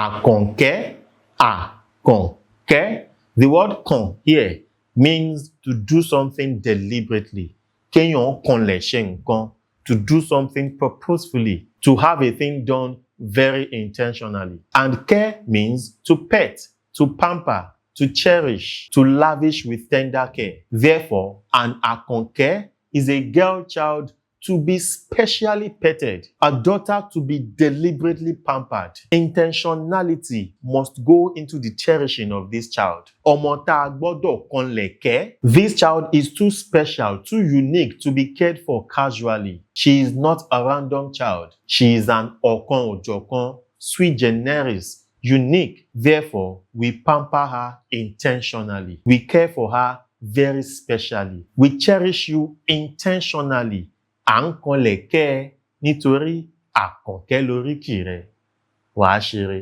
Akanke, Akanke. The word kan here means to do something deliberately. Kéèyàn kanlẹ̀ ṣe nǹkan. To do something purposefully. To have a thing done very intentionally. And ke means to pet, to pamper, to cherish, to lavish with tender care. Therefore, an Akanke is a girl child to be specially petted, a daughter to be deliberately pampered. Intentionality must go into the cherishing of this child. Ọmọ tá a gbọ́dọ̀ kanlẹ̀ kẹ́. This child is too special, too unique to be cared for casually. She is not a random child. She is an ọ̀kan-ò-jọ̀kan, sui generis, unique. Therefore, we pamper her intentionally. We care for her very specially. We cherish you intentionally. À ń kanlẹ̀ kẹ́ ẹ nítorí àkànkẹ́ lóríkì rẹ̀. Wàá ṣeré.